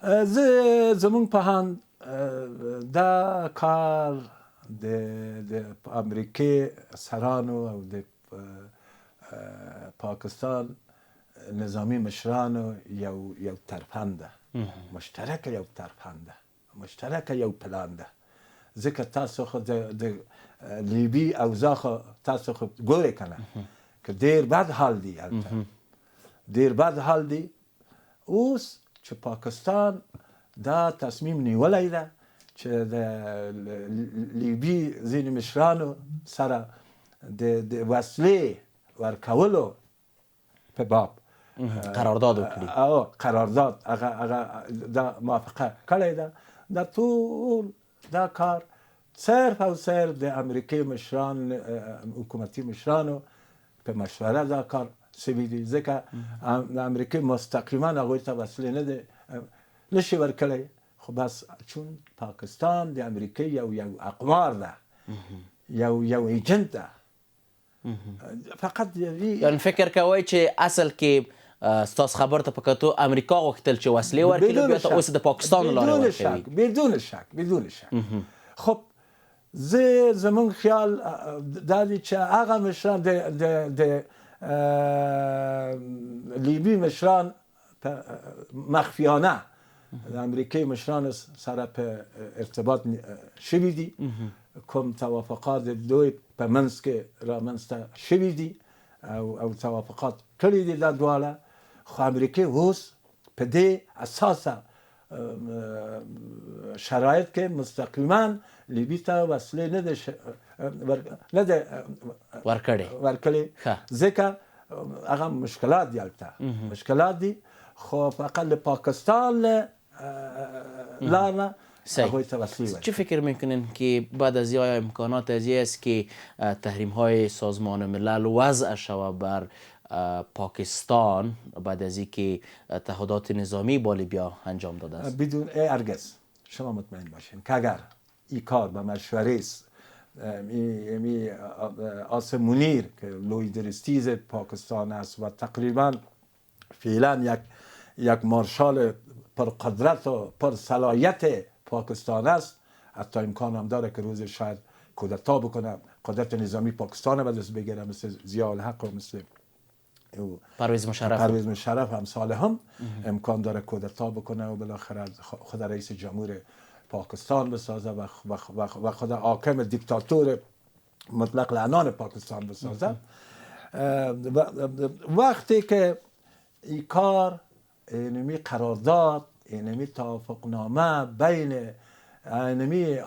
زمون پهان دا کار د امریکای سرانو او د پاکستان نظامی مشرانو یو ترفنده مشترک یو ترفنده مشترک یو پلان ده ځکه تاسو خو د لیبی اوضاع خو تاسو خو ګورئ کنه که ډېر بد حال دی هلته ډېر بد حال دی اوس چې پاکستان دا تصمیم نیولی ده چې د لیبی ځینې مشرانو سره د وسلې ورکولو په باب قرارداد وکړي قرارداد هغه دا موافقه کړې ده دا ټول دا کار صرف او صرف د امریکای مشران حکومتي مشرانو په مشوره دا کار سوي دي ځکه د امریکای مستقیما هغوی ته وسلې نشي ورکړی خو بس چون پاکستان د امریکای یو اقمار ده یو ایجنت ده فقط یعنی فکر کوئ چې اصل کې ستاسو خبر ته په کتو امریکا غوښتل چې وسلې ورکړي بیا ته اوس د پاکستان لارې ورکوي بدون شک خب زمون خیال دا دی چې هغه مشران د لیبی مشران مخفیانه د امریکای مشران سره په ارتباط شوي دي کوم توافقات دوی په منځ کې رامنځته شوي دي او توافقات کړي دي دا دواړه خو امریکای اوس په دې اساسه شرایط کې مستقیما لیبی ته وسلې نه ده ورکړي ځکه هغه مشکلات دي هلته مشکلات دي خو فقط له پاکستان لارنا چه فکر میکنین که بعد از آیا امکانات از است که تحریم های سازمان ملل وضع شود بر پاکستان بعد از اینکه تعهدات نظامی با لیبیا انجام داده است؟ بدون هرگز شما مطمئن باشین که اگر این کار به مشوره است آسم منیر که لویدرستیز پاکستان است و تقریبا فعلا یک مارشال پرقدرت و پرصلاحیت پاکستان است حتی امکان هم داره که روز شاید کودتا بکنه قدرت نظامی پاکستان به دست بگیره مثل ضیاء الحق و مثل پرویز مشرف امثال هم امکان داره کودتا بکنه و بالاخره خود رئیس جمهور پاکستان بسازه و خود حاکم دیکتاتور مطلق العنان پاکستان بسازه وقتی که این کار اینمی قرارداد اینمی توافقنامه بین اینمی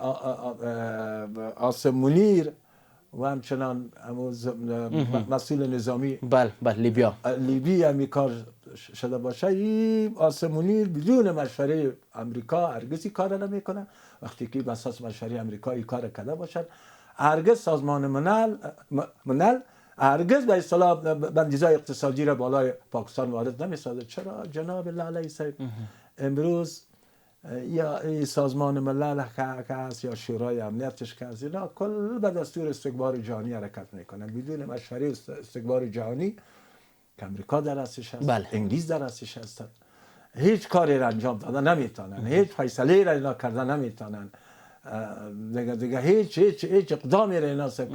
آسم منیر و همچنان مسئول نظامی لیبی همی کار شده باشه این آسم منیر بدون مشوره امریکا هرگز کار نمیکنه وقتی که به اساس مشوره امریکا این کار کرده باشد هرگز سازمان ملل هرگز به اصطلاح بندیزهای اقتصادی را بالای پاکستان وارد نمیسازه. چرا جناب لالی صاحب امروز یا سازمان ملل که هست یا شورای امنیتش که هست اینا کل به دستور استکبار جهانی حرکت میکنن بدون مشوره استکبار جهانی که امریکا در هستش هست انگلیس در هستش هست هیچ کاری را انجام دادن نمیتونن هیچ فیصله را اینا کردن نمیتونن دیگه هیچ اقدامی را اینا